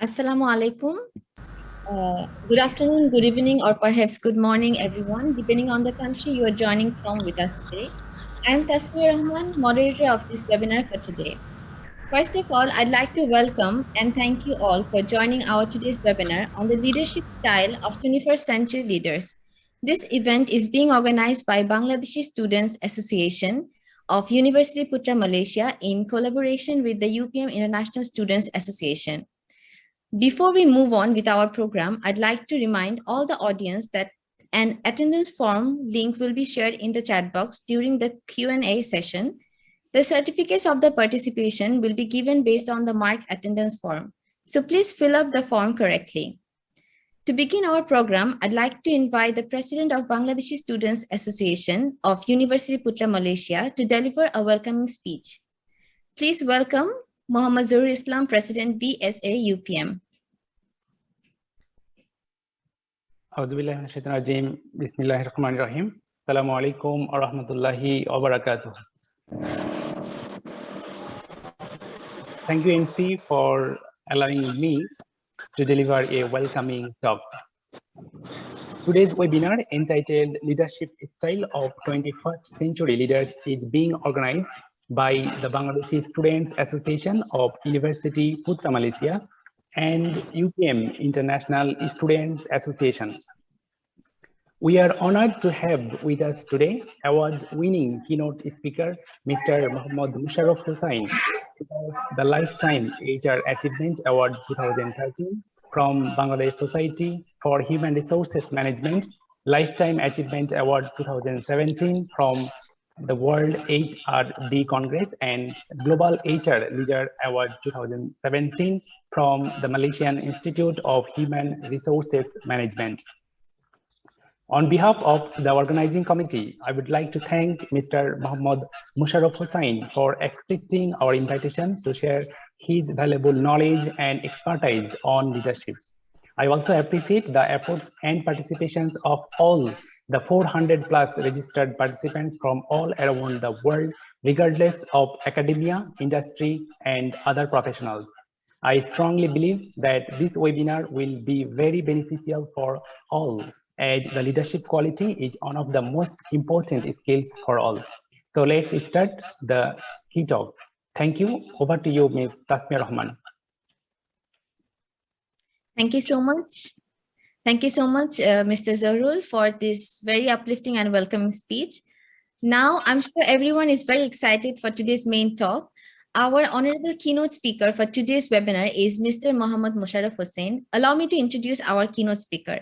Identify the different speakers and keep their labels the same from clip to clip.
Speaker 1: Assalamu alaikum. Good afternoon, good evening, or perhaps good morning, everyone, depending on the country you are joining from with us today. I am Tasmir Rahman, moderator of this webinar for today. First of all, I'd like to welcome and thank you all for joining our today's webinar on the leadership style of 21st century leaders. This event is being organized by Bangladeshi Students Association of University Putra, Malaysia in collaboration with the UPM International Students Association. Before we move on with our program, I'd like to remind all the audience that an attendance form link will be shared in the chat box during the Q&A session. The certificates of the participation will be given based on the marked attendance form. So please fill up the form correctly. To begin our program, I'd like to invite the President of Bangladeshi Students Association of University Putra, Malaysia to deliver a welcoming speech. Please welcome Muhammad Zahirul Islam, President, BSA UPM.
Speaker 2: Bismillahirrahmanirrahim. Bismillahirrahmanirrahim. Assalamu alaikum wa rahmatullahi wa barakatuh. Thank you, MC, for allowing me to deliver a welcoming talk. Today's webinar, entitled Leadership Style of 21st Century Leaders, is being organized by the Bangladeshi Students Association of University Putra, Malaysia and UPM International Students Association. We are honored to have with us today award-winning keynote speaker, Mr. Mohammad Musharraf Hussain, the Lifetime HR Achievement Award 2013 from Bangladesh Society for Human Resources Management, Lifetime Achievement Award 2017 from the World HRD Congress, and Global HR Leader Award 2017 from the Malaysian Institute of Human Resources Management. On behalf of the organizing committee, I would like to thank Mr. Mohammad Musharraf Hussain for accepting our invitation to share his valuable knowledge and expertise on leadership. I also appreciate the efforts and participations of all the 400 plus registered participants from all around the world, regardless of academia, industry, and other professionals. I strongly believe that this webinar will be very beneficial for all, as the leadership quality is one of the most important skills for all. So let's start the key talk. Thank you. Over to you, Ms. Tasmir Rahman.
Speaker 1: Thank you so much. Thank you so much, Mr. Zahirul, for this very uplifting and welcoming speech. Now, I'm sure everyone is very excited for today's main talk. Our honorable keynote speaker for today's webinar is Mr. Mohammad Musharraf Hussain. Allow me to introduce our keynote speaker.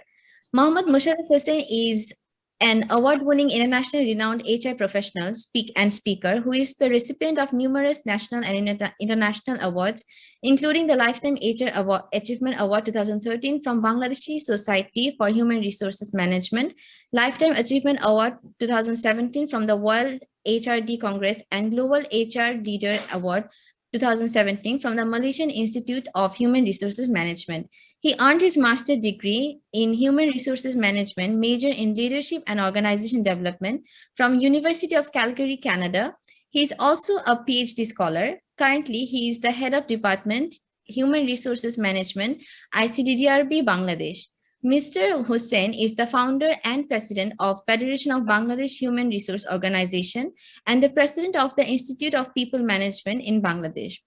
Speaker 1: Mohammad Musharraf Hussain is an award-winning internationally renowned HR professional and speaker who is the recipient of numerous national and international awards, including the Lifetime HR Achievement Award 2013 from Bangladeshi Society for Human Resources Management, Lifetime Achievement Award 2017 from the World HRD Congress, and Global HR Leader Award 2017 from the Malaysian Institute of Human Resources Management. He earned his master's degree in Human Resources Management, major in Leadership and Organization Development from University of Calgary, Canada. He is also a PhD scholar. Currently, he is the head of Department, Human Resources Management, ICDDRB, Bangladesh. Mr. Hussain is the founder and president of Federation of Bangladesh Human Resource Organization and the president of the Institute of People Management in Bangladesh.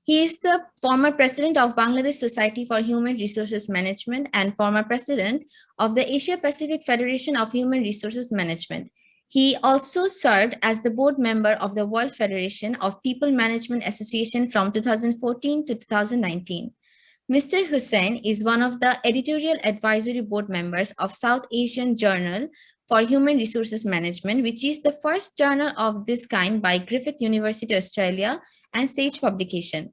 Speaker 1: He is the former president of Bangladesh Society for Human Resources Management and former president of the Asia Pacific Federation of Human Resources Management. He also served as the board member of the World Federation of People Management Association from 2014 to 2019. Mr. Hussain is one of the editorial advisory board members of South Asian Journal for Human Resources Management, which is the first journal of this kind by Griffith University, Australia, and Sage Publication.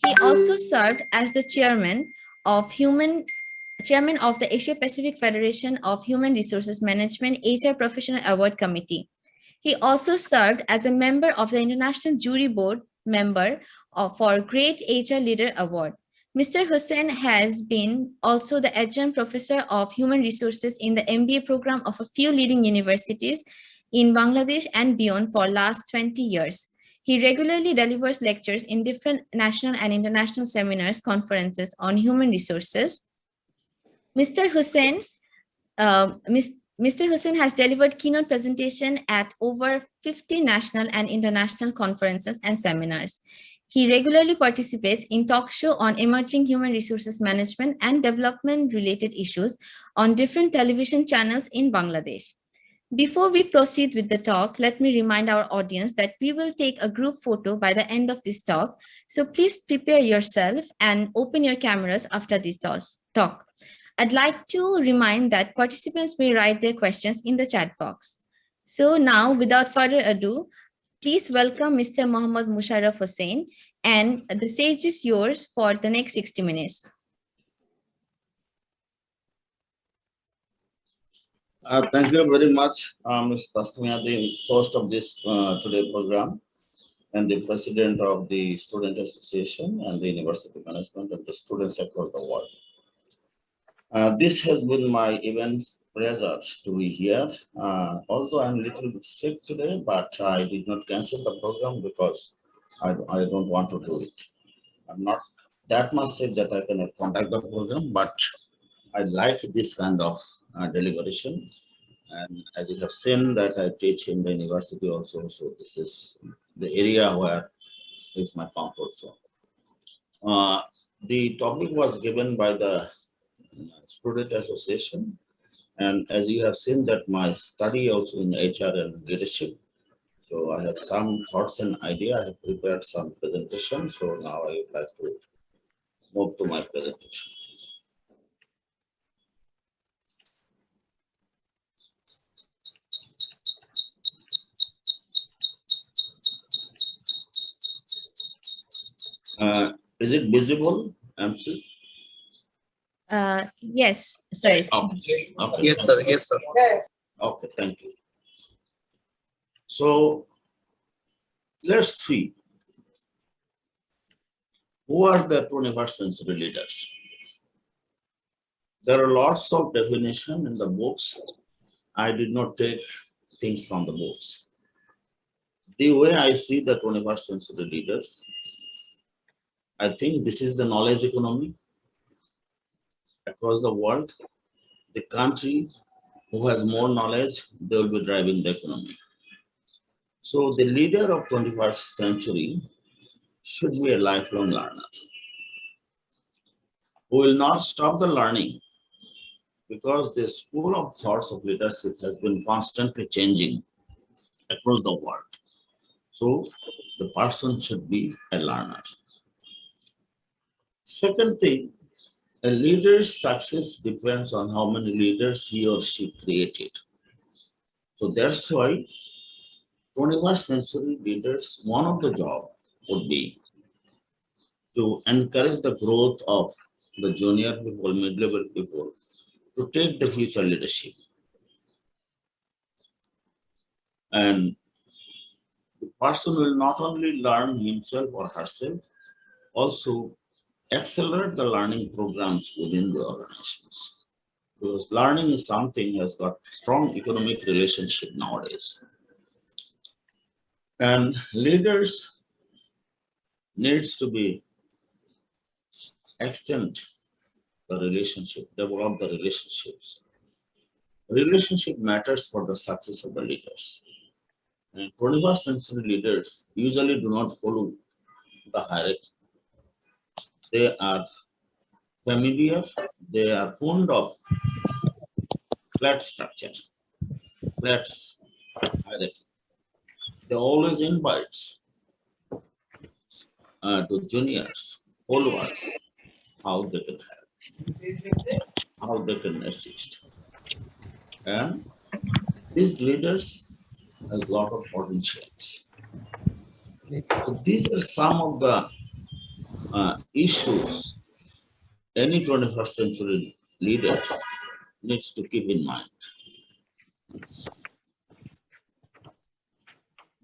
Speaker 1: He also served as the chairman of the Asia Pacific Federation of Human Resources Management HR Professional Award Committee. He also served as a member of the International Jury Board member for Great HR Leader Award. Mr. Hussain has been also the adjunct professor of human resources in the MBA program of a few leading universities in Bangladesh and beyond for last 20 years. He regularly delivers lectures in different national and international seminars, conferences on human resources. Mr. Hussain Mr. Hussain has delivered keynote presentation at over 50 national and international conferences and seminars. He regularly participates in talk show on emerging human resources management and development related issues on different television channels in Bangladesh. Before we proceed with the talk, let me remind our audience that we will take a group photo by the end of this talk. So please prepare yourself and open your cameras after this talk. I'd like to remind that participants may write their questions in the chat box. So now, without further ado, please welcome Mr. Mohammad Musharraf Hussain, and the stage is yours for the next 60 minutes.
Speaker 3: Thank you very much, Ms. Tasmia, the host of this today program, and the president of the Student Association and the University Management and the students across the world. This has been my immense pleasure to be here. Although I'm a little bit sick today, but I did not cancel the program because I don't want to do it. I'm not that much sick that I cannot conduct the program, but I like this kind of deliberation. And as you have seen that I teach in the university also, so this is the area where is my comfort zone. The topic was given by the Student Association, and as you have seen that my study also in HR and leadership, so I have some thoughts and idea. I have prepared some presentation, so now I would like to move to my presentation. Is it visible, MC?
Speaker 1: Yes, sorry.
Speaker 3: Okay. Okay.
Speaker 4: Yes, sir. Yes, sir.
Speaker 3: Okay, thank you. So let's see. Who are the 21st century leaders? There are lots of definition in the books. I did not take things from the books. The way I see the 21st century leaders, I think this is the knowledge economy across the world. The country who has more knowledge, they will be driving the economy. So the leader of 21st century should be a lifelong learner who will not stop the learning, because the school of thoughts of leadership has been constantly changing across the world. So the person should be a learner. Second thing, a leader's success depends on how many leaders he or she created. So that's why 21st century leaders, one of the job would be to encourage the growth of the junior people, mid-level people, to take the future leadership. And the person will not only learn himself or herself, also accelerate the learning programs within the organizations. Because learning is something has got strong economic relationship nowadays. And leaders needs to be extend the relationship, develop the relationships. Relationship matters for the success of the leaders. And 21st century leaders usually do not follow the hierarchy. They are familiar, they are fond of flat structure, flat hierarchy. They always invite to juniors, followers, how they can help, how they can assist. And these leaders has a lot of potentials. So these are some of the issues any 21st century leaders needs to keep in mind.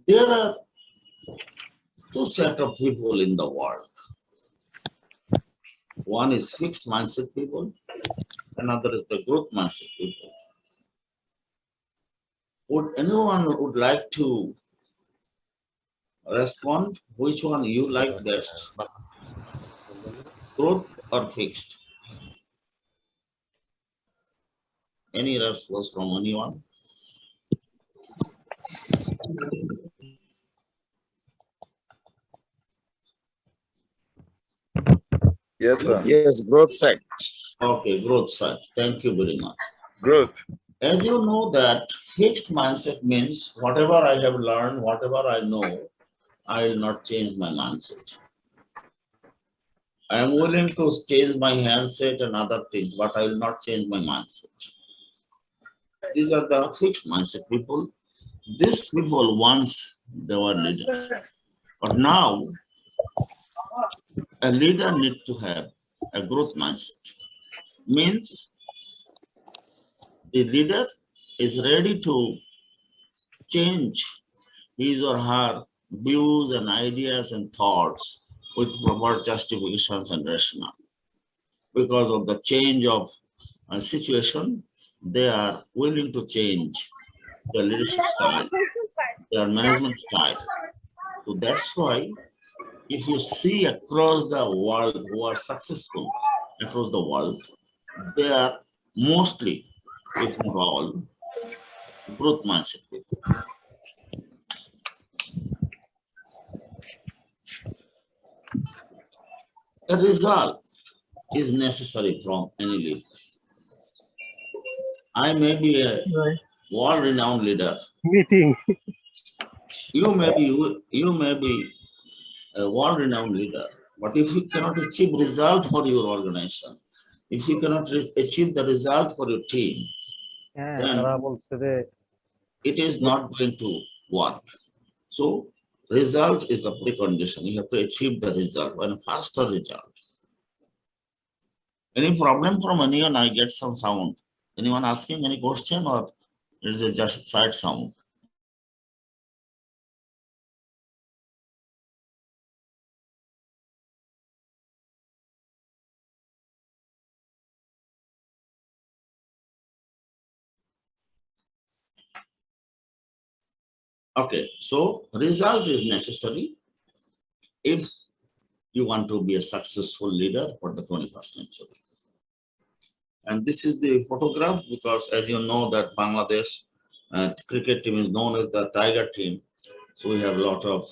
Speaker 3: There are two sets of people in the world. One is fixed mindset people, another is the growth mindset people. Would anyone would like to Respond which one you like best, growth or fixed. Any response from anyone?
Speaker 4: Yes, sir.
Speaker 5: Yes, growth side.
Speaker 3: Okay, growth side. Thank you very much.
Speaker 4: Growth.
Speaker 3: As you know that fixed mindset means whatever I have learned, whatever I know, I will not change my mindset. I am willing to change my handset and other things, but I will not change my mindset. These are the fixed mindset people. These people once they were leaders, but now a leader needs to have a growth mindset. Means the leader is ready to change his or her views and ideas and thoughts with proper justifications and rationale. Because of the change of a situation, they are willing to change their leadership style, their management style. So that's why if you see across the world who are successful across the world, they are mostly, if not all, growth mindset people. A result is necessary from any leader. I may be a world-renowned leader.
Speaker 6: Meeting.
Speaker 3: You may be a world-renowned leader, but if you cannot achieve result for your organization, if you cannot achieve the result for your team, then it is not going to work. So result is the precondition. You have to achieve the result and faster result. Any problem from anyone? I get some sound. Anyone asking any question, or is it just side sound? Okay, so result is necessary if you want to be a successful leader for the 21st century. And this is the photograph because as you know that Bangladesh cricket team is known as the Tiger team. So we have a lot of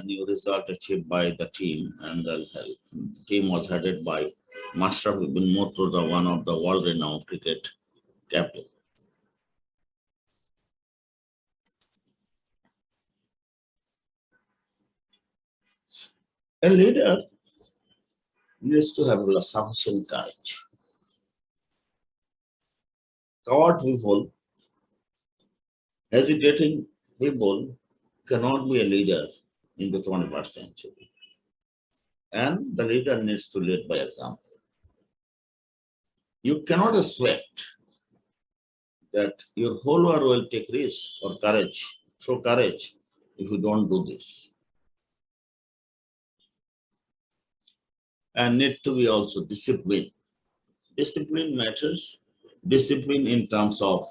Speaker 3: new result achieved by the team, and the team was headed by Master Bin Murtaza, one of the world-renowned cricket captain. A leader needs to have sufficient courage. Coward people, hesitating people cannot be a leader in the 21st century. And the leader needs to lead by example. You cannot expect that your follower will take risk or courage, show courage if you don't do this. And need to be also discipline. Discipline matters. Discipline in terms of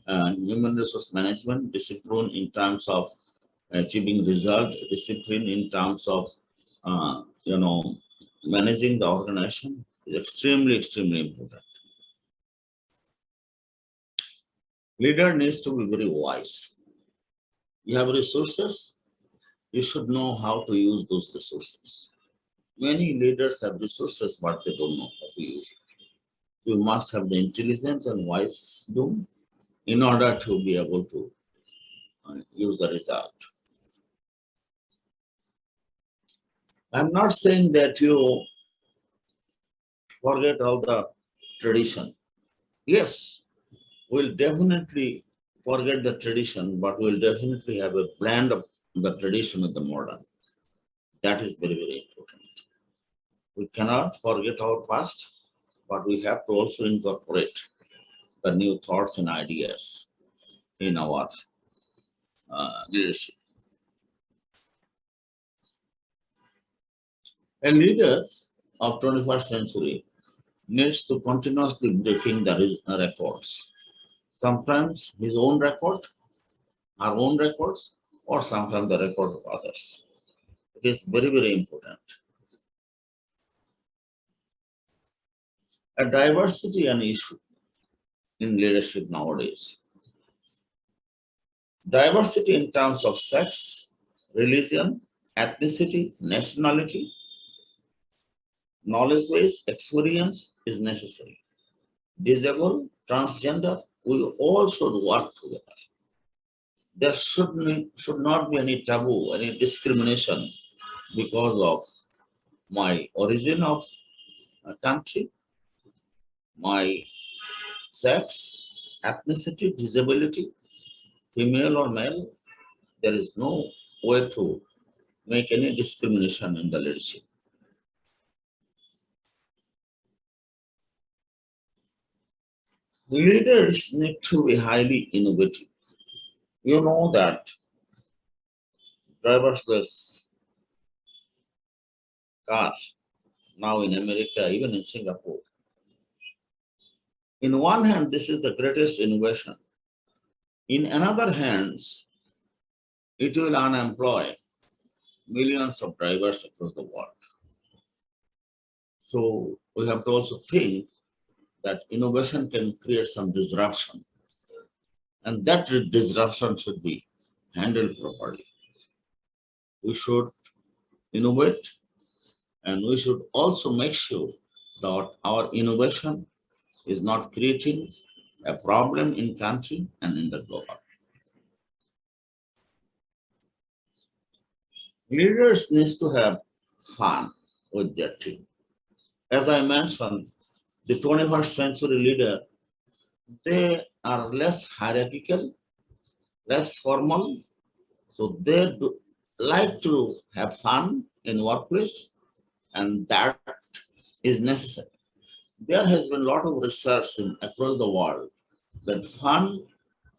Speaker 3: human resource management, discipline in terms of achieving result, discipline in terms of managing the organization is extremely important. Leader needs to be very wise. You have resources, you should know how to use those resources. Many leaders have resources, but they don't know how to use it. You must have the intelligence and wisdom in order to be able to use the result. I'm not saying that you forget all the tradition. Yes, we'll definitely forget the tradition, but we'll definitely have a blend of the tradition with the modern. That is very important. We cannot forget our past, but we have to also incorporate the new thoughts and ideas in our leadership. A leader of 21st century needs to continuously breaking the records. Sometimes his own record, our own records, or sometimes the record of others. It is very, very important. A diversity an issue in leadership nowadays. Diversity in terms of sex, religion, ethnicity, nationality, knowledge base, experience is necessary. Disabled, transgender, we all should work together. There should not be any taboo, any discrimination because of my origin of a country, my sex, ethnicity, disability, female or male. There is no way to make any discrimination in the leadership. Leaders need to be highly innovative. You know that driverless cars now in America, even in Singapore. In one hand, this is the greatest innovation. In another hands, it will unemploy millions of drivers across the world. So we have to also think that innovation can create some disruption, and that disruption should be handled properly. We should innovate, and we should also make sure that our innovation is not creating a problem in country and in the global. Leaders need to have fun with their team. As I mentioned, the 21st century leader, they are less hierarchical, less formal, so they like to have fun in workplace, and that is necessary. There has been a lot of research across the world that fun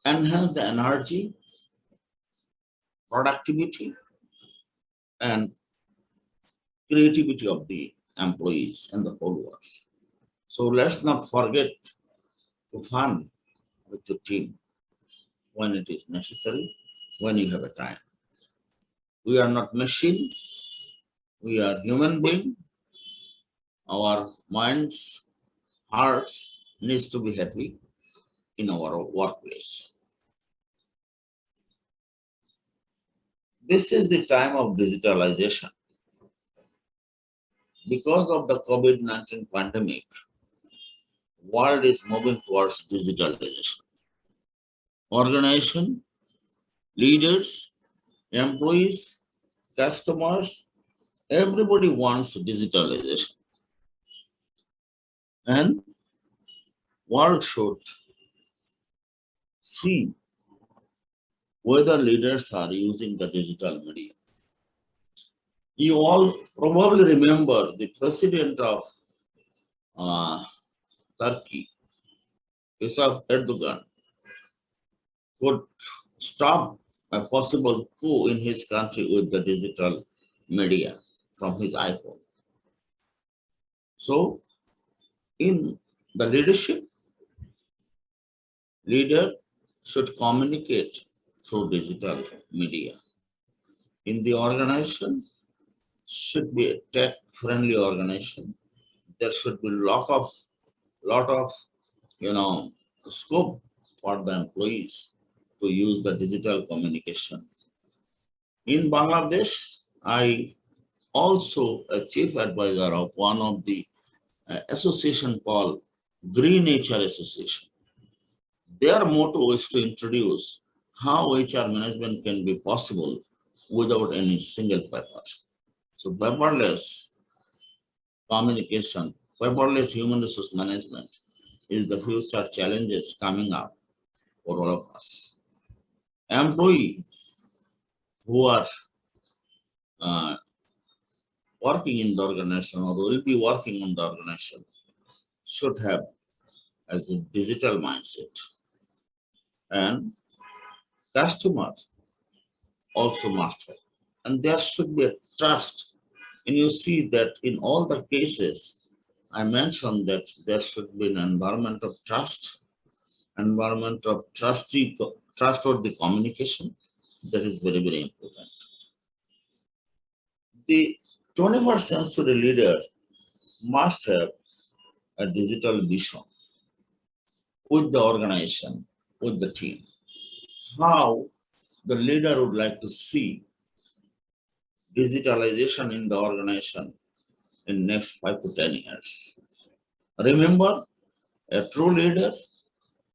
Speaker 3: enhances the energy, productivity, and creativity of the employees and the followers. So let's not forget to fun with your team when it is necessary, when you have a time. We are not machine, we are human being. Our minds, hearts needs to be happy in our workplace. This is the time of digitalization. Because of the COVID-19 pandemic, world is moving towards digitalization. Organization, leaders, employees, customers, everybody wants digitalization. And world should see whether leaders are using the digital media. You all probably remember the president of Turkey, Recep Erdogan, could stop a possible coup in his country with the digital media from his iPhone. So, in the leadership, leader should communicate through digital media. In the organization, should be a tech-friendly organization. There should be lot of scope for the employees to use the digital communication. In Bangladesh, I also a chief advisor of one of the association called Green HR Association. Their motto is to introduce how HR management can be possible without any single paper. So paperless communication, paperless human resource management is the future challenges coming up for all of us. Employees who are working in the organization or will be working on the organization should have as a digital mindset. And customers also must have. And there should be a trust. And you see that in all the cases, I mentioned that there should be an environment of trust, environment of trustworthy communication, That is very, very important. The 21st century leader must have a digital vision with the organization, with the team. How the leader would like to see digitalization in the organization in next 5 to 10 years. Remember, a true leader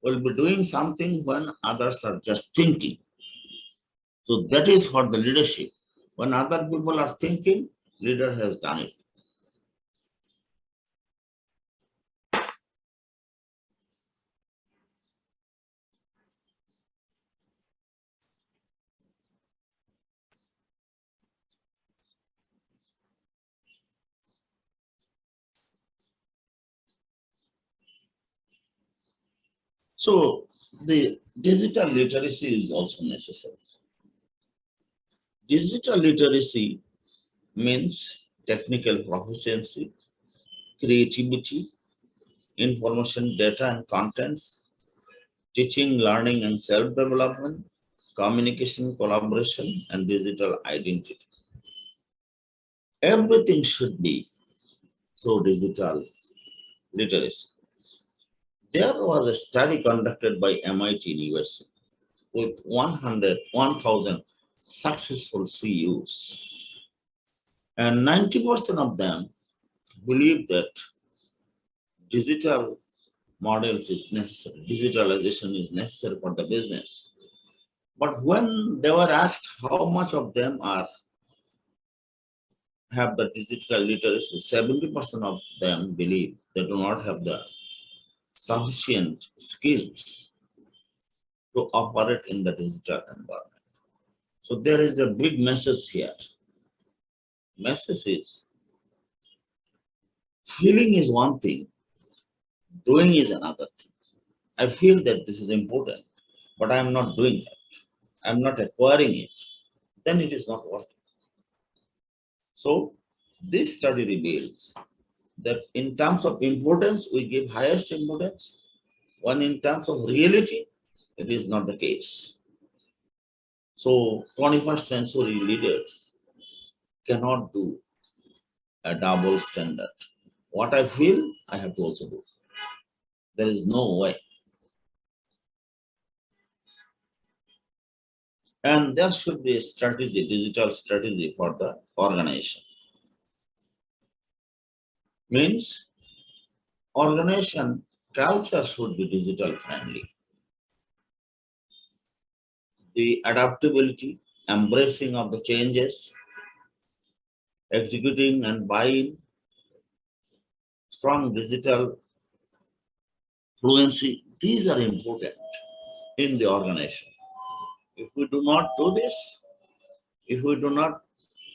Speaker 3: will be doing something when others are just thinking. So that is what the leadership. When other people are thinking, leader has done it. So the digital literacy is also necessary. Digital literacy means technical proficiency, creativity, information, data and contents, teaching, learning and self-development, communication, collaboration, and digital identity. Everything should be through digital literacy. There was a study conducted by MIT in USA with 1,000 successful CEOs, and 90% of them believe that digital models is necessary, digitalization is necessary for the business. But when they were asked how much of them have the digital literacy, 70% of them believe they do not have the sufficient skills to operate in the digital environment. So there is a big message here. Message is, feeling is one thing, doing is another thing. I feel that this is important, but I am not doing it. I am not acquiring it. Then it is not working. So this study reveals that in terms of importance, we give highest importance, when in terms of reality, it is not the case. So 21st century leaders cannot do a double standard. What I feel, I have to also do. There is no way. And there should be a strategy, digital strategy for the organization. Means organization culture should be digital friendly. The adaptability, embracing of the changes, executing and buying, strong digital fluency, these are important in the organization. If we do not do this, if we do not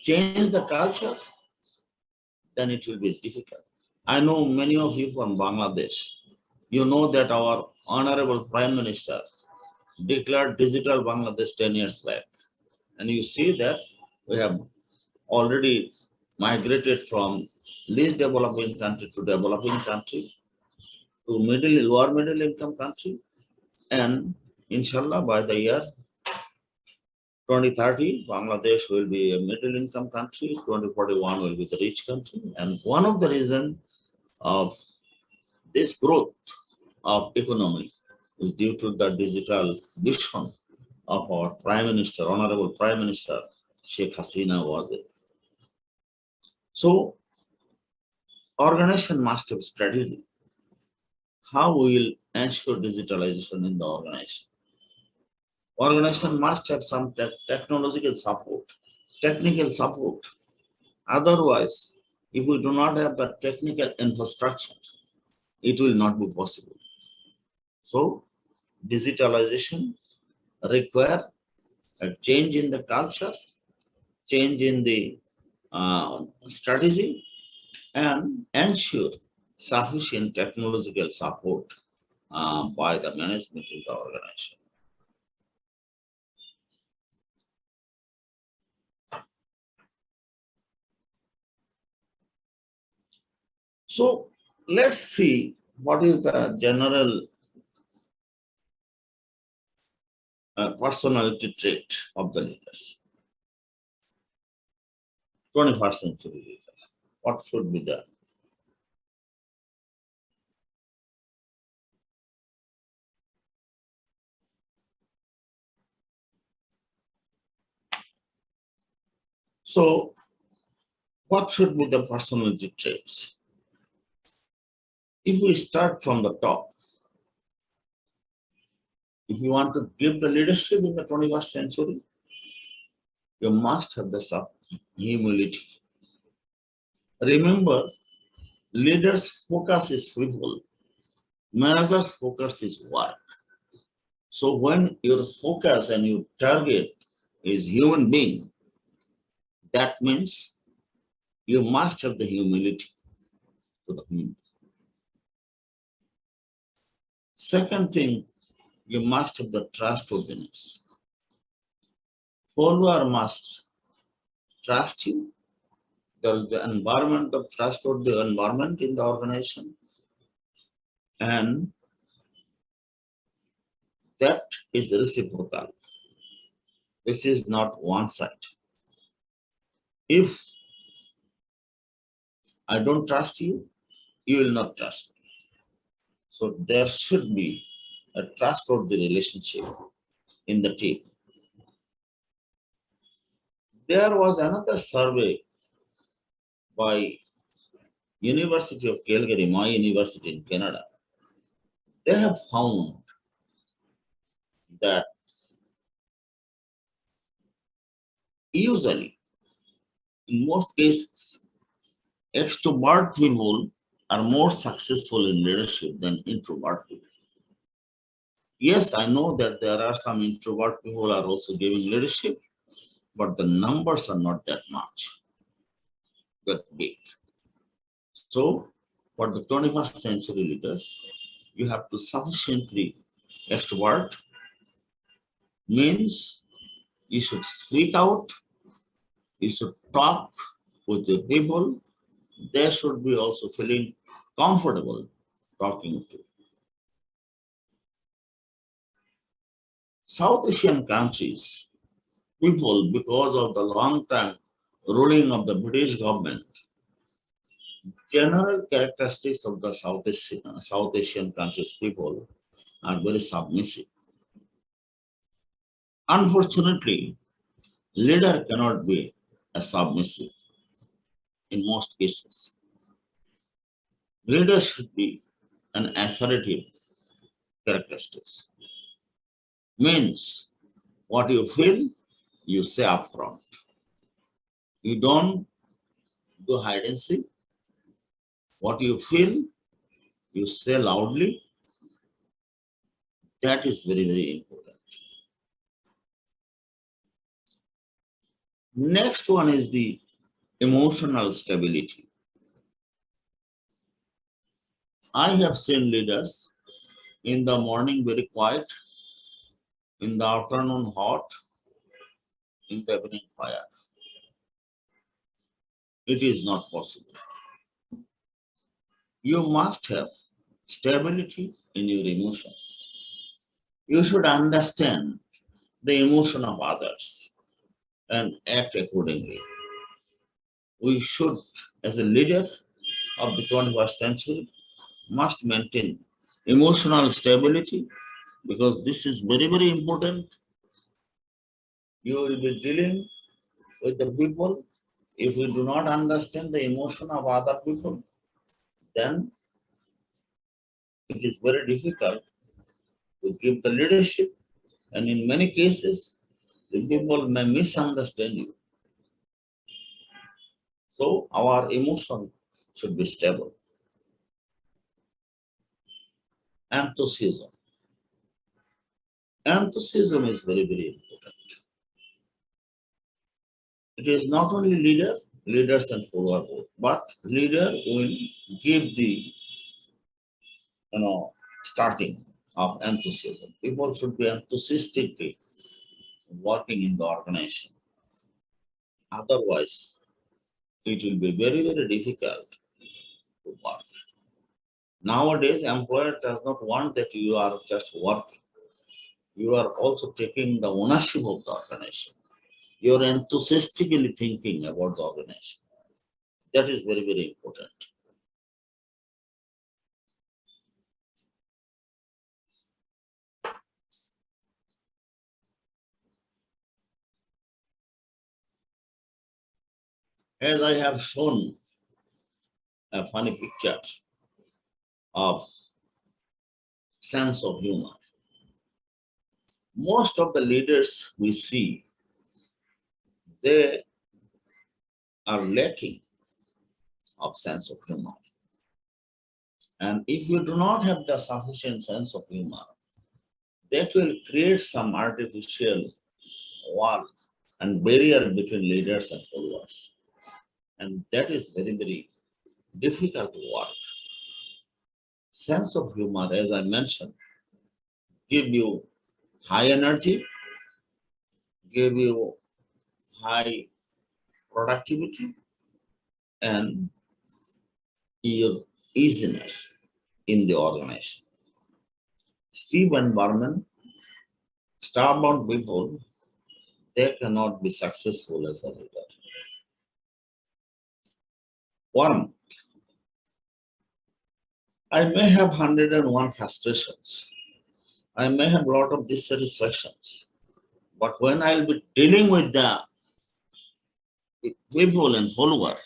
Speaker 3: change the culture, then it will be difficult. I know many of you from Bangladesh. You know that our Honorable Prime Minister declared digital Bangladesh 10 years back. And you see that we have already migrated from least developing country to developing country to lower middle income country. And inshallah, by the year 2030, Bangladesh will be a middle income country, 2041 will be the rich country. And one of the reasons of this growth of economy is due to the digital vision of our Prime Minister, Honorable Prime Minister Sheikh Hasina was it. So, organization must have strategy. How we will ensure digitalization in the organization? Organization must have some technological support, technical support. Otherwise, if we do not have the technical infrastructure, it will not be possible. So, digitalization require a change in the culture, change in the strategy, and ensure sufficient technological support by the management in the organization. So let's see what is the general personality trait of the leaders. 21st century leaders. What should be there? So, what should be the personality traits? If we start from the top, if you want to give the leadership in the 21st century, you must have the humility. Remember, leaders' focus is people, managers' focus is work. So when your focus and your target is human being, that means you must have the humility to the community. Second thing, you must have the trustworthiness. Follower must trust you. There is the environment of trustworthy environment in the organization, and that is reciprocal. This is not one side. If I don't trust you, you will not trust me. So there should be a trustworthy relationship in the team. There was another survey by University of Calgary, my university in Canada. They have found that usually, in most cases, extrovert people are more successful in leadership than introvert people. Yes, I know that there are some introvert people who are also giving leadership, but the numbers are not that much, that big. So, for the 21st century leaders, you have to sufficiently extrovert, means you should speak out, you should talk with the people, they should be also feeling comfortable talking to. South Asian countries, people, because of the long time ruling of the British government, general characteristics of the South Asian countries people are very submissive. Unfortunately, leader cannot be a submissive in most cases. Leader should be an assertive characteristics. Means what you feel, you say upfront. You don't do hide and seek. What you feel, you say loudly. That is very, very important. Next one is the emotional stability. I have seen leaders in the morning very quiet, in the afternoon hot, in the evening fire. It is not possible. You must have stability in your emotion. You should understand the emotion of others and act accordingly. We should, as a leader of the 21st century, must maintain emotional stability, because this is very, very important. You will be dealing with the people. If we do not understand the emotion of other people, then it is very difficult to give the leadership, and in many cases, the people may misunderstand you. So our emotion should be stable. Enthusiasm. Enthusiasm is very, very important. It is not only leaders and follower both, but leader will give the starting of enthusiasm. People should be enthusiastically working in the organization. Otherwise, it will be very, very difficult to work. Nowadays, employer does not want that you are just working. you are also taking the ownership of the organization. You are enthusiastically thinking about the organization. That is very, very important. As I have shown a funny picture of sense of humor, most of the leaders we see, they are lacking of sense of humor. And if you do not have the sufficient sense of humor, that will create some artificial wall and barrier between leaders and followers. And that is very, very difficult to work. Sense of humor, as I mentioned, give you high energy, give you high productivity, and your easiness in the organization. Steve and Barman, starbound people, they cannot be successful as a leader. One, I may have 101 frustrations. I may have a lot of dissatisfactions. But when I'll be dealing with the people and followers,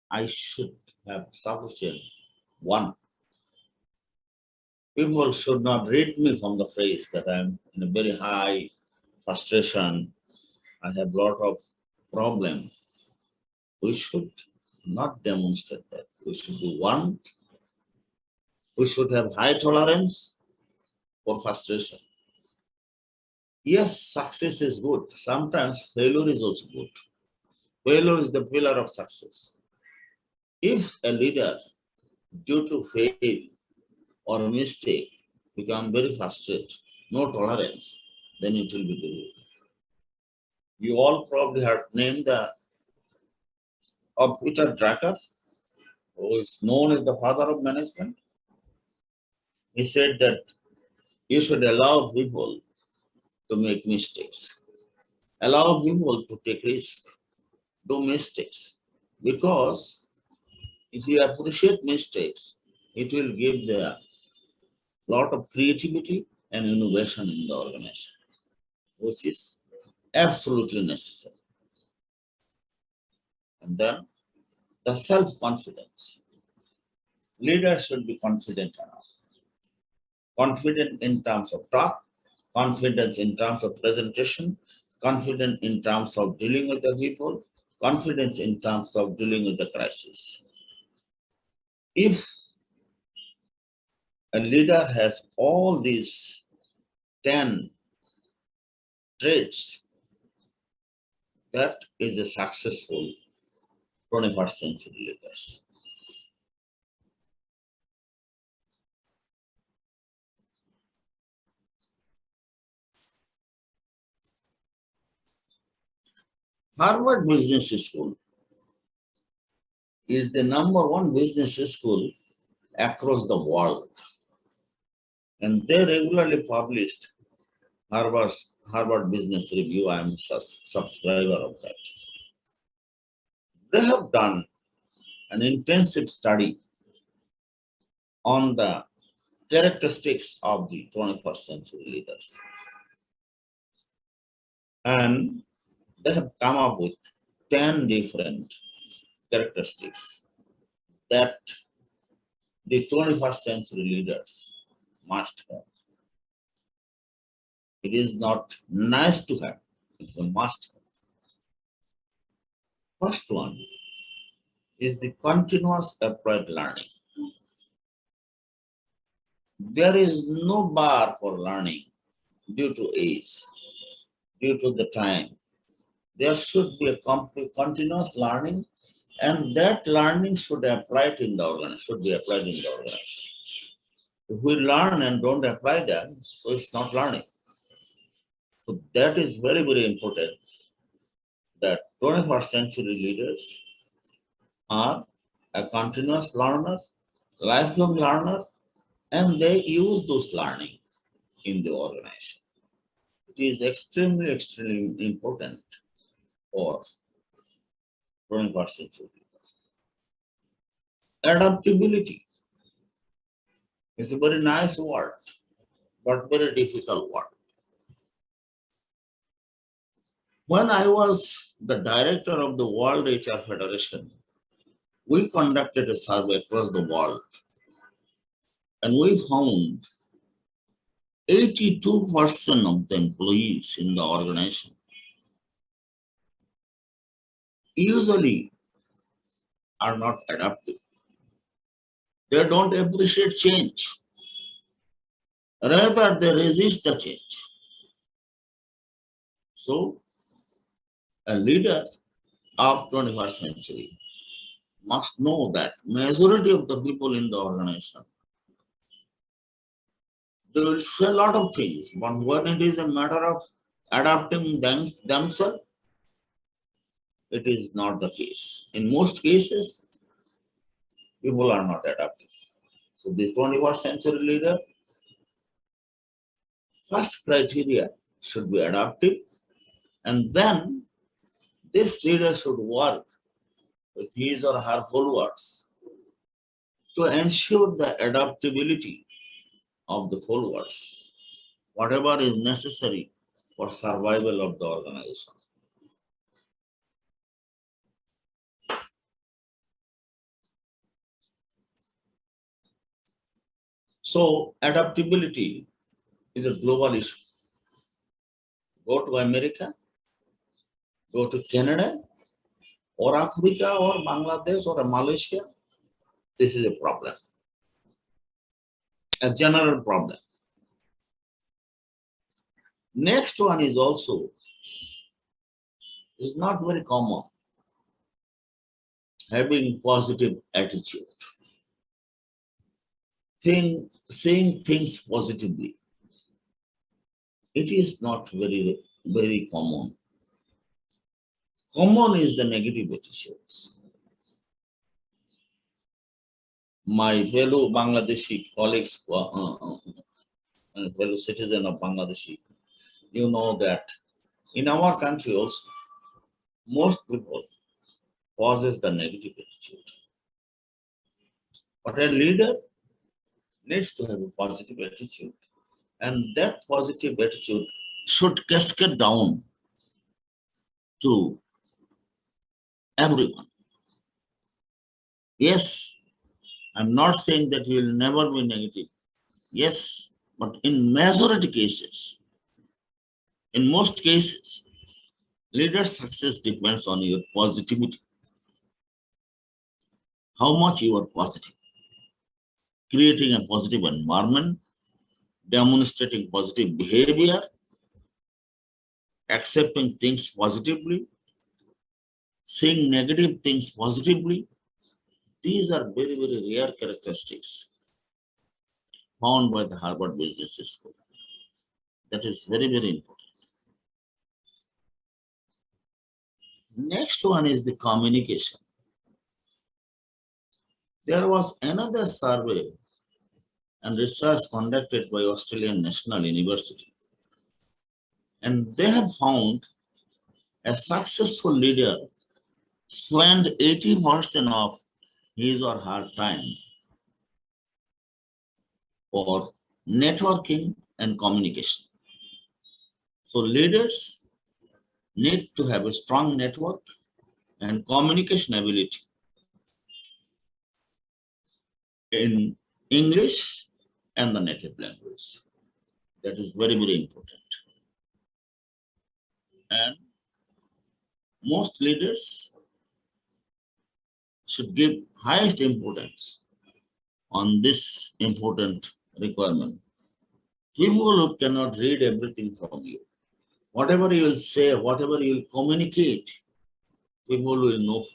Speaker 3: I should have sufficient one. People should not read me from the phrase that I'm in a very high frustration. I have a lot of problem. We should not demonstrate that. We should do one. We should have high tolerance for frustration. Yes, success is good. Sometimes failure is also good. Failure is the pillar of success. If a leader, due to fail or mistake, become very frustrated, no tolerance, then it will be good. You all probably have named the of Peter Drucker, who is known as the father of management. He said that you should allow people to make mistakes, allow people to take risks, do mistakes, because if you appreciate mistakes, it will give the lot of creativity and innovation in the organization, which is absolutely necessary. And then the self-confidence. Leaders should be confident enough. Confident in terms of talk, confidence in terms of presentation, confident in terms of dealing with the people, confidence in terms of dealing with the crisis. If a leader has all these 10 traits, that is a successful 21st century leaders. Harvard Business School is the #1 business school across the world. And they regularly published Harvard Business Review. I am a subscriber of that. They have done an intensive study on the characteristics of the 21st century leaders. And they have come up with 10 different characteristics that the 21st century leaders must have. It is not nice to have, it's a must have. First one is the continuous applied learning. There is no bar for learning due to age, due to the time. There should be a continuous learning, and that learning should be applied in the organization. If we learn and don't apply that, so it's not learning. So that is very, very important, that 21st century leaders are a continuous learner, lifelong learner, and they use those learning in the organization. It is extremely, extremely important for 21st century. Adaptability is a very nice word, but very difficult word. When I was the director of the World HR Federation, we conducted a survey across the world, and we found 82% of the employees in the organization usually are not adaptive. They don't appreciate change. Rather, they resist the change. So, a leader of 21st century must know that majority of the people in the organization, they will say a lot of things, but when it is a matter of adapting themselves, it is not the case. In most cases, people are not adapting. So the 21st century leader, first criteria should be adaptive, and then this leader should work with his or her followers to ensure the adaptability of the followers, whatever is necessary for survival of the organization. So adaptability is a global issue. Go to America, go to Canada, or Africa, or Bangladesh, or Malaysia, this is a problem, a general problem. Next one is also, is not very common, having positive attitude, saying things positively. It is not very, very common. Common is the negative attitudes. My fellow Bangladeshi colleagues, and fellow citizen of Bangladeshi, you know that in our country also, most people possess the negative attitude. But a leader needs to have a positive attitude, and that positive attitude should cascade down to everyone. Yes, I'm not saying that you will never be negative. Yes, but in majority cases, in most cases, leader success depends on your positivity. How much you are positive. Creating a positive environment, demonstrating positive behavior, accepting things positively, saying negative things positively. These are very, very rare characteristics found by the Harvard Business School. That is very, very important. Next one is the communication. There was another survey and research conducted by Australian National University, and they have found a successful leader spend 80% of his or her time for networking and communication. So leaders need to have a strong network and communication ability in English and the native language. That is very, very important. And most leaders should give highest importance on this important requirement. People who cannot read everything from you, whatever you will say, whatever you will communicate, people will know.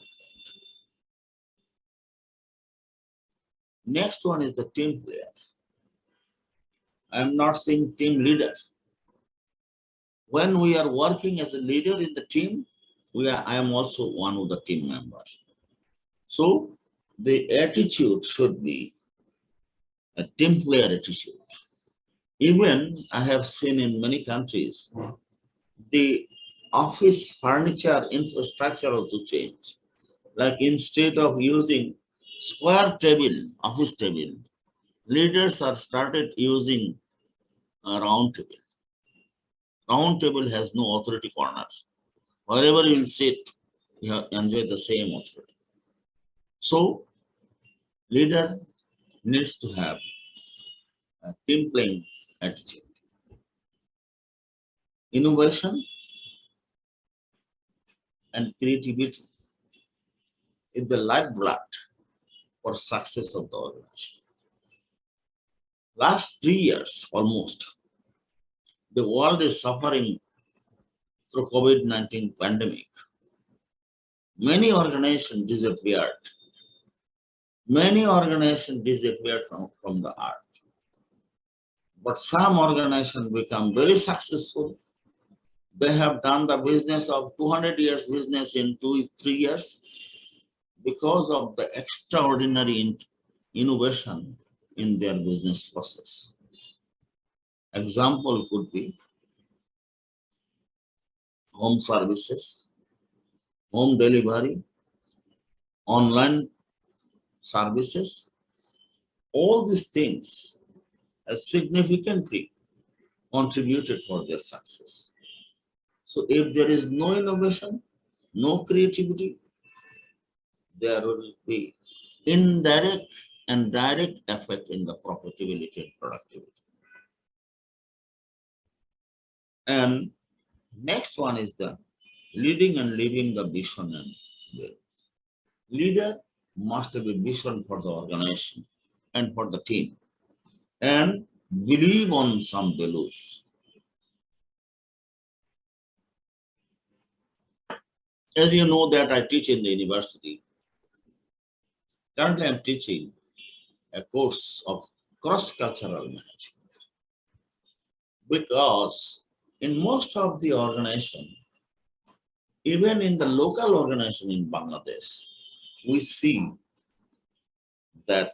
Speaker 3: Next one is the team player. I am not saying team leaders. When we are working as a leader in the team, I am also one of the team members. So the attitude should be a team player attitude. Even I have seen in many countries, the office furniture infrastructure also changed. Like instead of using square table, office table, leaders are started using a round table. Round table has no authority corners. Wherever you will sit, you have enjoy the same authority. So leader needs to have a team playing attitude. Innovation and creativity is the lifeblood for success of the organization. Last 3 years almost, the world is suffering through COVID-19 pandemic. Many organizations disappeared. Many organizations disappeared from the earth. But some organizations become very successful. They have done the business of 200 years business in 2-3 years because of the extraordinary innovation in their business process. Example could be home services, home delivery, online services. All these things have significantly contributed for their success. So if there is no innovation, no creativity, there will be indirect and direct effect in the profitability and productivity. And next one is the leading and living the vision and values. Leader must have a vision for the organization and for the team and believe on some values. As you know that I teach in the university. Currently I'm teaching a course of cross-cultural management because in most of the organization, even in the local organization in Bangladesh, we see that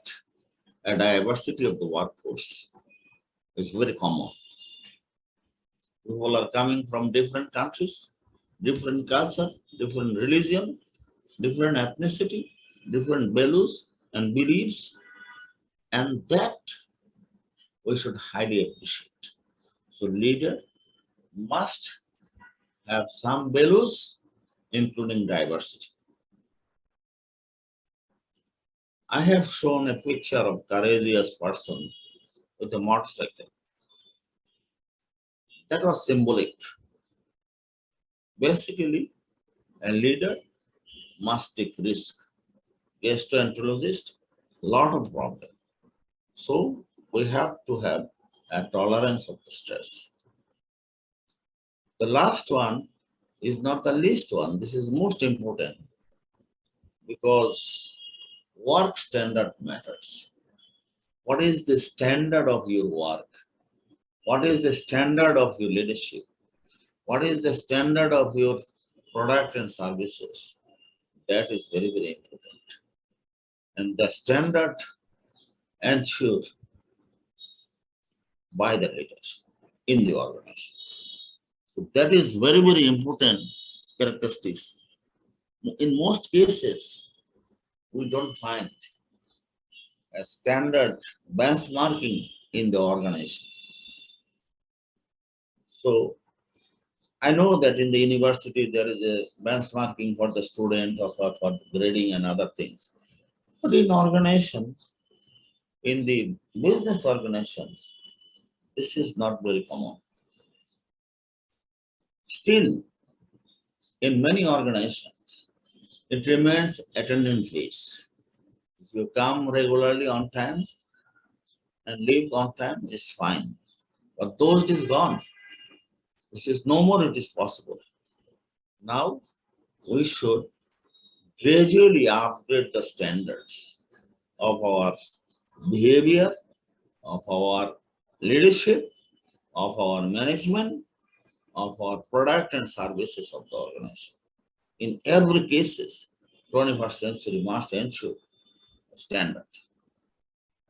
Speaker 3: a diversity of the workforce is very common. People are coming from different countries, different culture, different religion, different ethnicity, different values and beliefs, and that we should highly appreciate. So leader must have some values, including diversity. I have shown a picture of courageous person with a motorcycle. That was symbolic. Basically, a leader must take risk. Gastroenterologist, lot of problem. So we have to have a tolerance of the stress. The last one is not the least one. This is most important because work standard matters. What is the standard of your work? What is the standard of your leadership? What is the standard of your product and services? That is very, very important. And the standard ensured by the leaders in the organization. So that is very, very important characteristics. In most cases, we don't find a standard benchmarking in the organization. So I know that in the university there is a benchmarking for the student or for grading and other things. But in organization, in the business organizations, this is not very common. Still, in many organizations, it remains attendance based. If you come regularly on time and leave on time, it's fine. But those days gone. This is no more it is possible. Now we should gradually upgrade the standards of our behavior, of our leadership, of our management, of our product and services of the organization. In every cases, 21st century must ensure standard.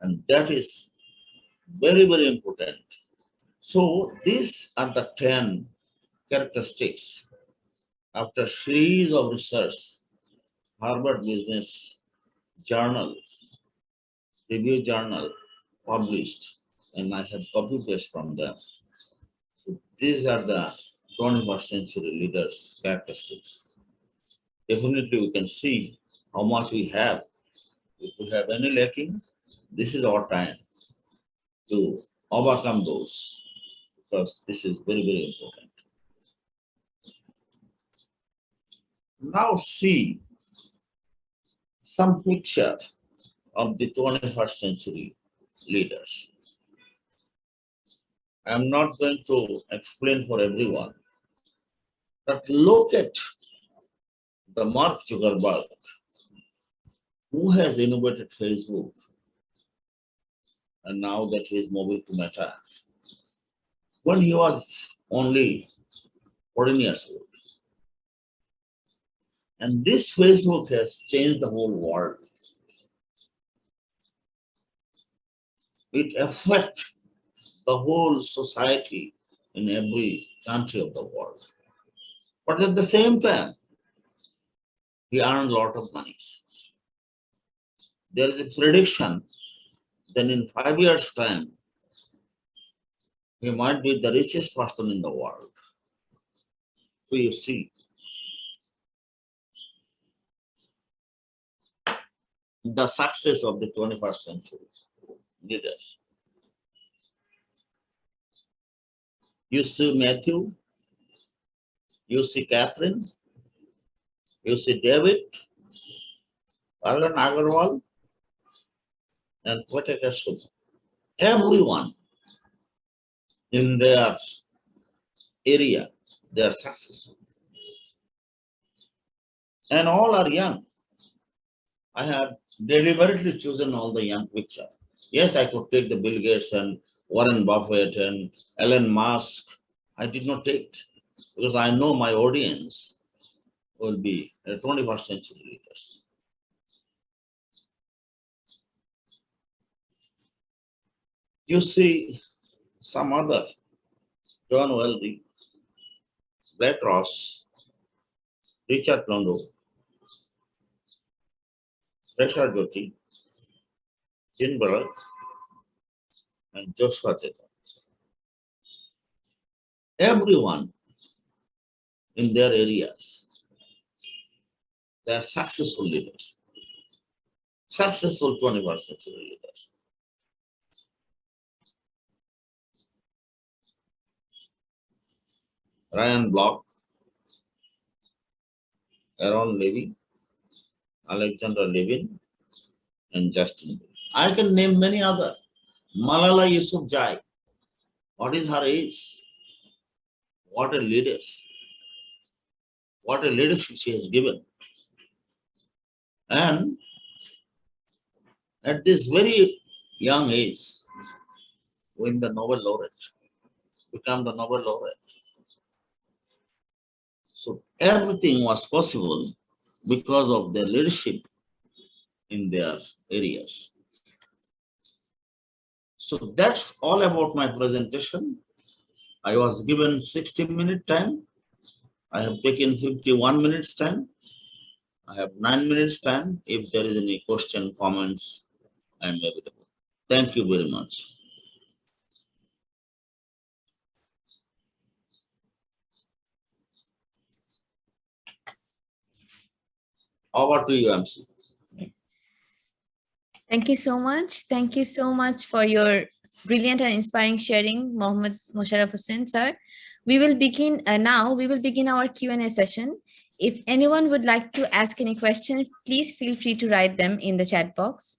Speaker 3: And that is very, very important So these are the 10 characteristics after a series of research, Harvard Business Journal, Review Journal published, and I have copy paste from them. So these are the 21st century leaders' characteristics. Definitely we can see how much we have. If we have any lacking, this is our time to overcome those, because this is very, very important. Now see some picture of the 21st century leaders. I'm not going to explain for everyone, but look at the Mark Zuckerberg, who has innovated Facebook, and now that he is moving to Meta. When he was only 14 years old. And this Facebook has changed the whole world. It affects the whole society in every country of the world. But at the same time, he earned a lot of money. There is a prediction that in 5 years' time, he might be the richest person in the world. So you see, the success of the 21st century leaders. You see Matthew, you see Catherine, you see David, Arun Agarwal, and Vatakasuma. Everyone in their area, they are successful. And all are young. I have deliberately chosen all the young picture. Yes, I could take the Bill Gates and Warren Buffett and Elon Musk. I did not take, because I know my audience will be 21st century leaders. You see some other, John Weldy, Black Ross, Richard Londo, Prashad Jyoti, Jim Burrell, and Joshua Zeta. Everyone in their areas, they are successful leaders, successful 21st century leaders. Ryan Block, Aaron Levy, Alexander Levin, and Justin. I can name many other. Malala Yousafzai, what is her age? What a leader! What a leadership she has given. And at this very young age, win the Nobel laureate, become the Nobel laureate. So everything was possible because of their leadership in their areas. So that's all about my presentation. I was given 60-minute time. I have taken 51 minutes time. I have 9 minutes time. If there is any question, comments, I am available. Thank you very much. Over to you, MC.
Speaker 1: Thank you so much. Thank you so much for your brilliant and inspiring sharing, Mohammed Musharraf Hussain, sir. We will begin now. We will begin our Q&A session. If anyone would like to ask any questions, please feel free to write them in the chat box.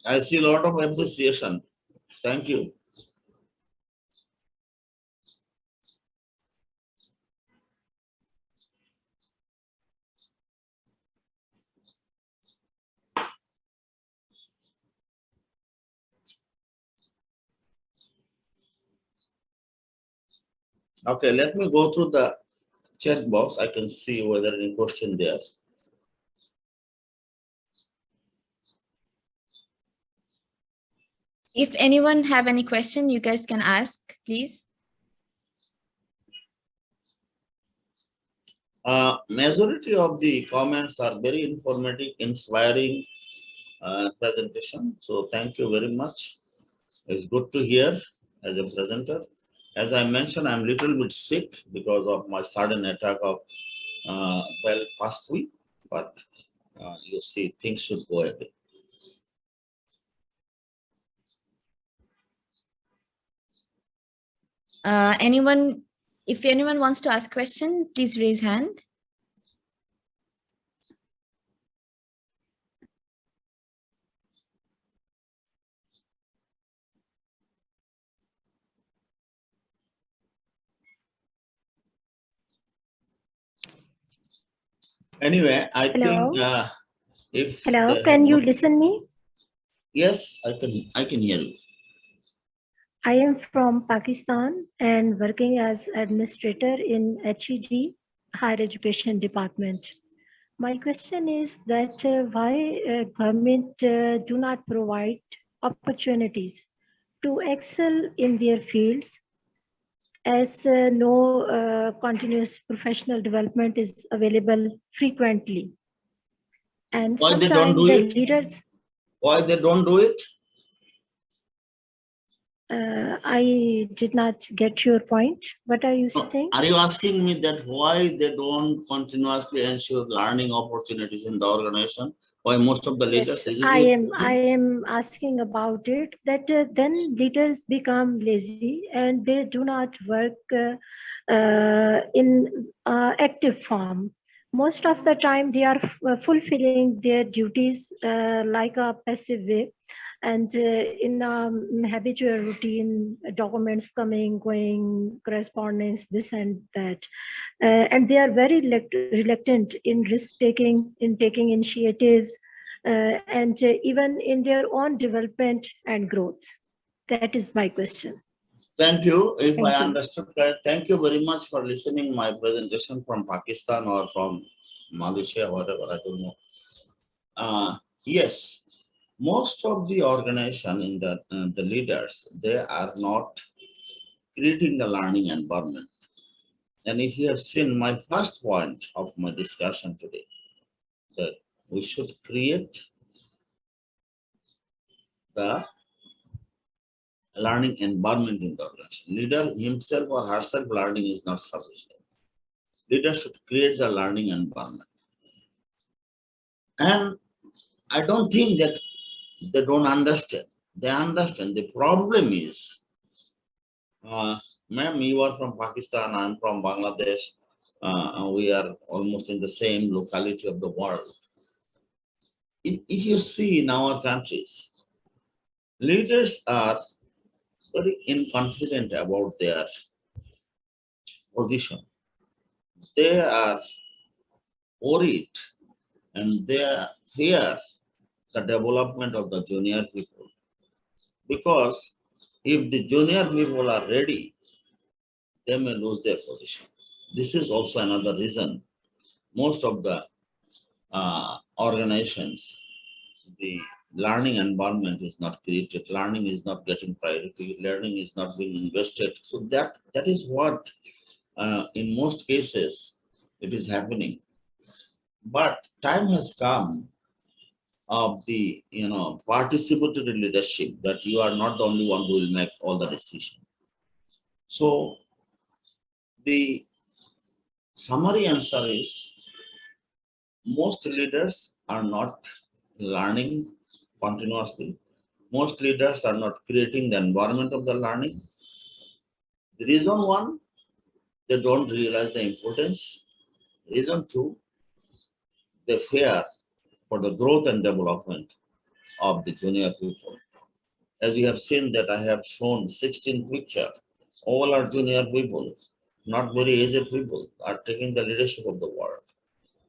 Speaker 3: I see a lot of appreciation. Thank you. Okay, let me go through the chat box. I can see whether any question there.
Speaker 1: If anyone have any question, you guys can ask, please.
Speaker 3: Majority of the comments are very informative, inspiring presentation. So thank you very much. It's good to hear as a presenter. As I mentioned, I'm a little bit sick because of my sudden attack of past week, but you see, things should go away.
Speaker 1: If anyone wants to ask question, please raise hand.
Speaker 3: Anyway, I
Speaker 4: Hello.
Speaker 3: think if
Speaker 4: Hello, can you listen me?
Speaker 3: Yes, I can hear you.
Speaker 4: I am from Pakistan and working as administrator in HED, Higher Education Department. My question is that why government do not provide opportunities to excel in their fields, as no continuous professional development is available frequently. And
Speaker 3: Why they don't do it?
Speaker 4: leaders.
Speaker 3: Why they don't do it?
Speaker 4: I did not get your point. What are you saying?
Speaker 3: Are you asking me that why they don't continuously ensure learning opportunities in the organization? Why most of the leaders?
Speaker 4: Yes, I am asking about it, that then leaders become lazy and they do not work in active form. Most of the time they are fulfilling their duties like a passive way, and in habitual routine, documents coming, going, correspondence, this and that. And they are very reluctant in risk-taking, in taking initiatives, and even in their own development and growth. That is my question.
Speaker 3: Thank you. If I understood correct, thank you very much for listening my presentation from Pakistan or from Malaysia, whatever, I don't know. Yes, most of the organization in the leaders, they are not creating the learning environment. And if you have seen my first point of my discussion today, that we should create the learning environment in the organization. Leader himself or herself learning is not sufficient. Leader should create the learning environment. And I don't think that they don't understand. They understand. The problem is, ma'am, you are from Pakistan, I'm from Bangladesh. We are almost in the same locality of the world. If you see in our countries, leaders are very inconfident about their position. They are worried and they fear the development of the junior people. Because if the junior people are ready, they may lose their position. This is also another reason most of the organizations, the learning environment is not created, learning is not getting priority, learning is not being invested. So that is what in most cases it is happening. But time has come of the participatory leadership, that you are not the only one who will make all the decisions. So the summary answer is, most leaders are not learning continuously. Most leaders are not creating the environment of the learning. The reason one, they don't realize the importance. Reason two, they fear for the growth and development of the junior people. As you have seen that I have shown 16 pictures, all are junior people, not very aged people, are taking the leadership of the world.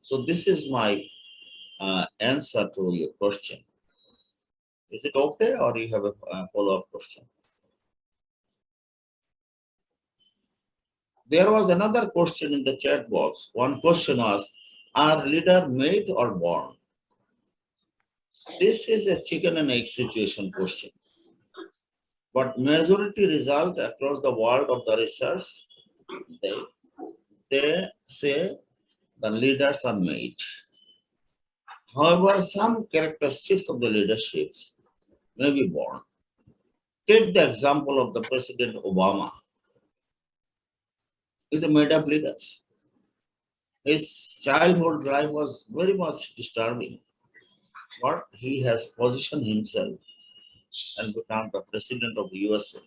Speaker 3: So this is my answer to your question. Is it okay, or you have a follow-up question? There was another question in the chat box. One question was, are leader made or born? This is a chicken and egg situation question. But majority result across the world of the research, they say the leaders are made. However, some characteristics of the leaderships may be born. Take the example of the President Obama. He's a made-up leader. His childhood life was very much disturbing, but he has positioned himself and become the president of the USA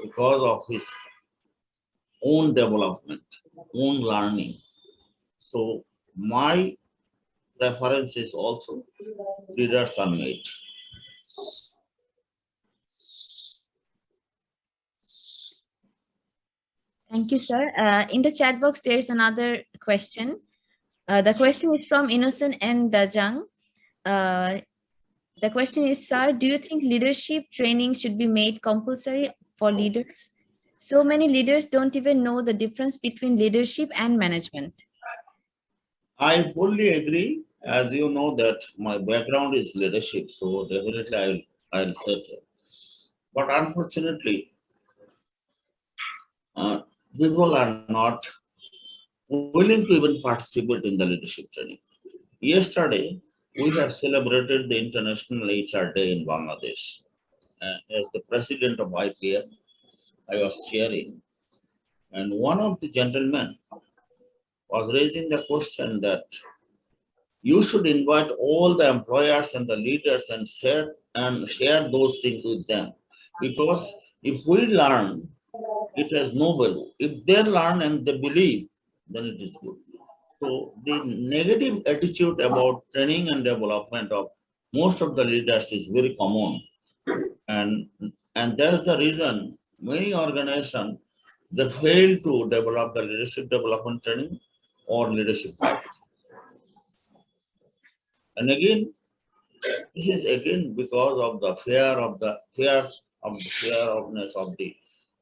Speaker 3: because of his own development, own learning. So my preference is also leaders are made.
Speaker 1: Thank you, sir. In the chat box, there is another question. The question is from Innocent N. Dajang. The question is, sir, do you think leadership training should be made compulsory for leaders? So many leaders don't even know the difference between leadership and management.
Speaker 3: I fully agree. As you know that my background is leadership, so definitely I'll say it. But unfortunately, people are not willing to even participate in the leadership training. Yesterday, we have celebrated the International HR Day in Bangladesh. As the president of IPM, I was chairing, and one of the gentlemen was raising the question that you should invite all the employers and the leaders and share those things with them, because if we learn, it has no value. If they learn and they believe, then it is good. So the negative attitude about training and development of most of the leaders is very common, and that's the reason many organizations they fail to develop the leadership development training or leadership. And again, this is again because of the fearness of the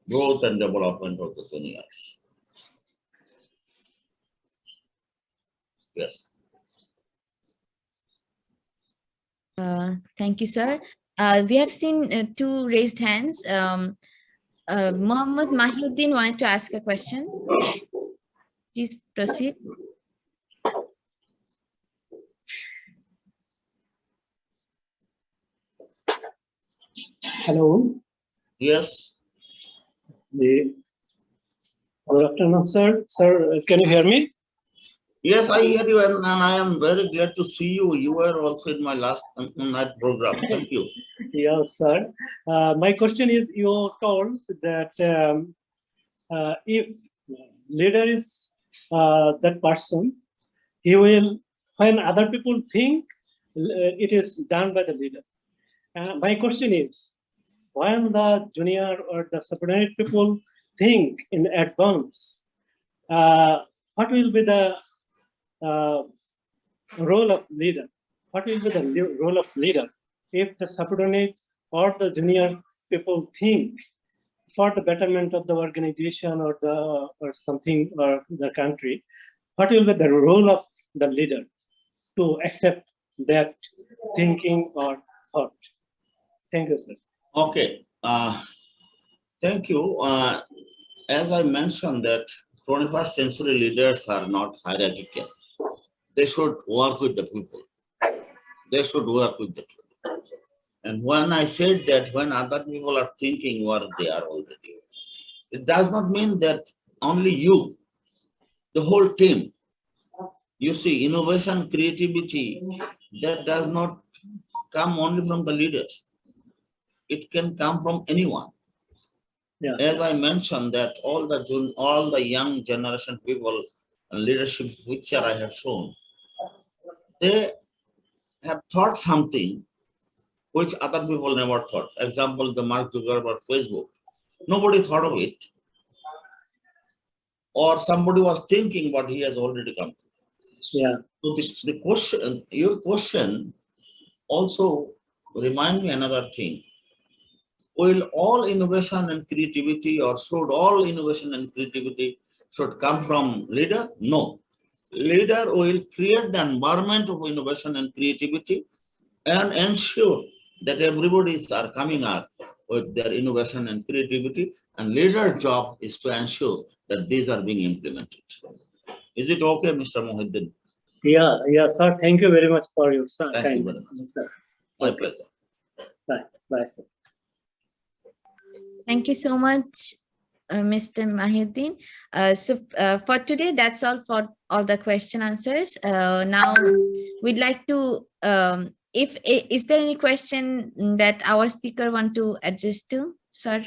Speaker 3: growth and development of the juniors. Yes.
Speaker 1: Thank you, sir. We have seen two raised hands. Mohammed Mahiuddin wanted to ask a question. Please proceed.
Speaker 5: Hello.
Speaker 3: Yes.
Speaker 5: Good afternoon, sir. Sir, can you hear me?
Speaker 3: Yes, I hear you, and I am very glad to see you. You were also in my last night program. Thank you.
Speaker 5: Yes, sir. My question is, you told that if leader is that person, he will, when other people think, it is done by the leader. My question is, when the junior or the subordinate people think in advance, what will be the role of leader? What will be the role of leader if the subordinate or the junior people think for the betterment of the organization or something or the country? What will be the role of the leader to accept that thinking or thought? Thank you, sir.
Speaker 3: Okay. Thank you. As I mentioned that 21st century leaders are not hierarchical. They should work with the people. They should work with the people. And when I said that when other people are thinking what they are already, it does not mean that only you, the whole team. You see, innovation, creativity, that does not come only from the leaders. It can come from anyone.
Speaker 5: Yeah.
Speaker 3: As I mentioned that all the young generation people and leadership picture I have shown, they have thought something which other people never thought. Example, the Mark Zuckerberg Facebook. Nobody thought of it. Or somebody was thinking what he has already come to.
Speaker 5: Yeah.
Speaker 3: So the question, your question also remind me another thing. Will all innovation and creativity, or should all innovation and creativity should come from leader? No. Leader will create the environment of innovation and creativity and ensure that everybody are coming up with their innovation and creativity, and leader job is to ensure that these are being implemented. Is it okay, Mr. Mohiddin?
Speaker 5: Yeah, sir. Thank you very much for your
Speaker 3: Thank you very much.
Speaker 5: Sir.
Speaker 3: My
Speaker 5: Okay.
Speaker 3: pleasure.
Speaker 5: Bye, sir.
Speaker 1: Thank you so much, Mr. Mahiddin. For today, that's all for all the question answers. Now, we'd like to, is there any question that our speaker want to address to, sir?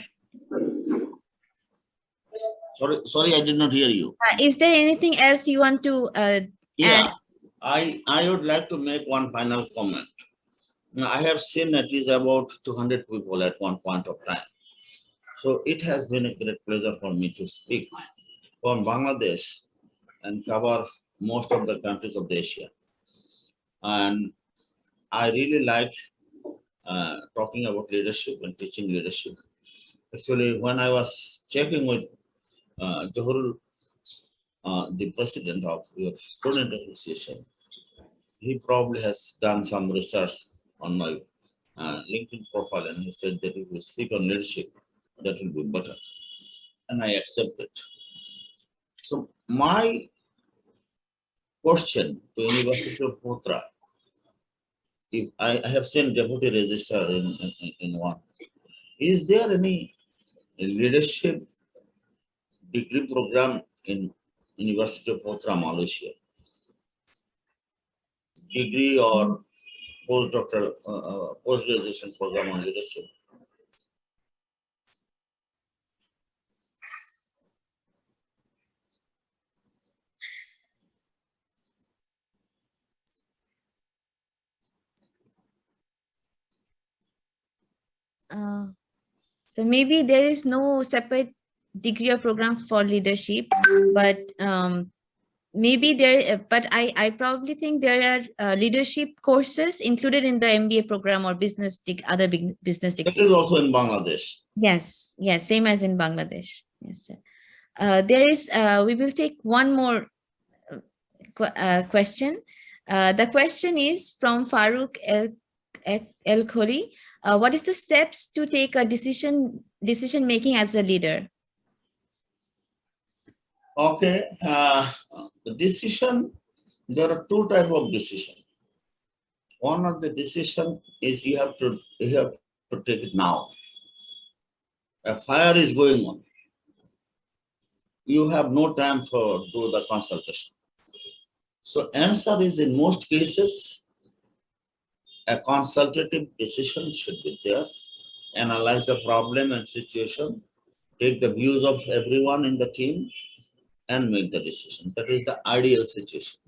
Speaker 3: Sorry, I did not hear you.
Speaker 1: Is there anything else you want to
Speaker 3: Yeah, I would like to make one final comment. Now, I have seen at least about 200 people at one point of time. So it has been a great pleasure for me to speak from Bangladesh and cover most of the countries of Asia. And I really like talking about leadership and teaching leadership. Actually, when I was checking with Johurul, the president of your student association, he probably has done some research on my LinkedIn profile, and he said that if you speak on leadership, that will be better. And I accept it. So my question to University of Putra, if I have seen deputy registrar in one, is there any leadership degree program in University of Putra, Malaysia? Degree or postdoctoral, post-graduation program on leadership?
Speaker 1: So maybe there is no separate degree or program for leadership, but maybe there, but I probably think there are leadership courses included in the MBA program or other big business
Speaker 3: That
Speaker 1: degrees.
Speaker 3: is also in Bangladesh.
Speaker 1: Yes, same as in Bangladesh. Yes, sir. There is, we will take one more question. The question is from Farooq El Kholi. What is the steps to take a decision making as a leader?
Speaker 3: Okay, the decision, there are two types of decision. One of the decision is you have to take it now. A fire is going on. You have no time for do the consultation. So answer is, in most cases, a consultative decision should be there. Analyze the problem and situation, take the views of everyone in the team, and make the decision. That is the ideal situation.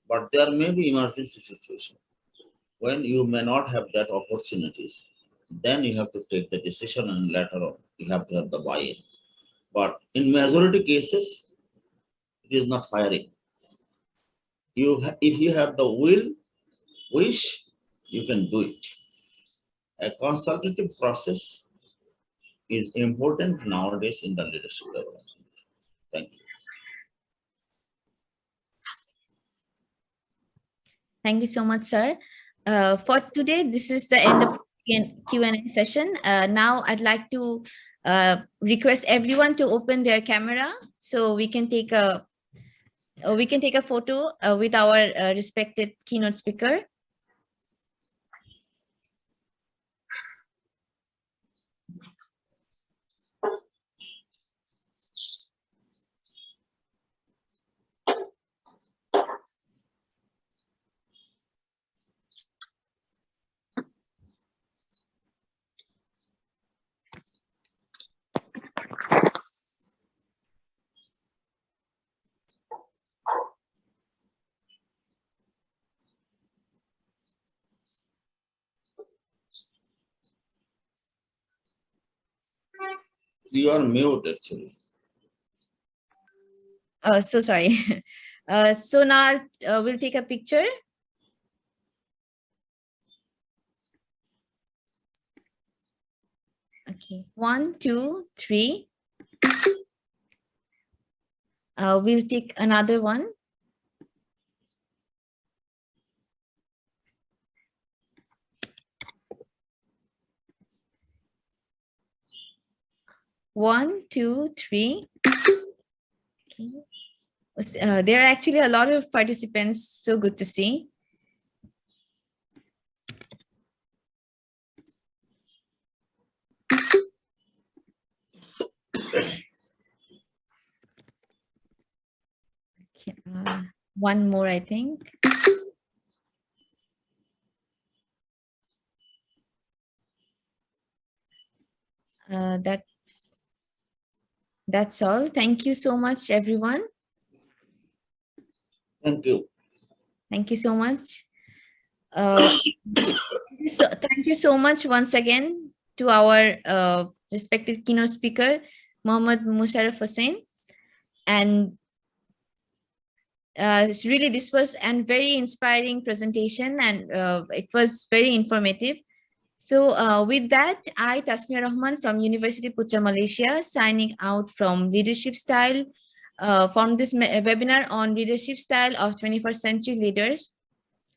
Speaker 3: But there may be emergency situation when you may not have that opportunities. Then you have to take the decision, and later on you have to have the buy-in. But in majority cases, it is not firing. If you have the wish, you can do it. A consultative process is important nowadays in the leadership development. Thank you.
Speaker 1: Thank you so much, sir. For today, this is the end of Q&A session. Now I'd like to request everyone to open their camera so we can take a photo with our respected keynote speaker.
Speaker 3: You are mute actually.
Speaker 1: So sorry. So now we'll take a picture. Okay, 1, 2, 3. We'll take another one. 1, 2, 3. Okay. There are actually a lot of participants. So good to see. Okay, one more, I think. That's all. Thank you so much, everyone.
Speaker 3: Thank you.
Speaker 1: Thank you so much. Thank you so much once again to our respected keynote speaker, Mohammad Musharraf Hussain. And really, this was a very inspiring presentation, and it was very informative. So with that, I, Tasmia Rahman from University Putra, Malaysia, signing out from Leadership Style, from this webinar on Leadership Style of 21st Century Leaders,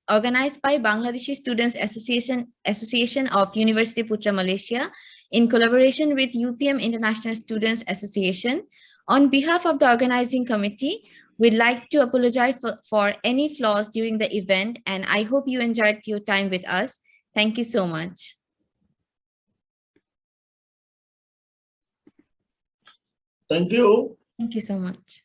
Speaker 1: organized by Bangladeshi Students Association of University Putra, Malaysia, in collaboration with UPM International Students Association. On behalf of the organizing committee, we'd like to apologize for any flaws during the event, and I hope you enjoyed your time with us. Thank you so much.
Speaker 3: Thank you.
Speaker 1: Thank you so much.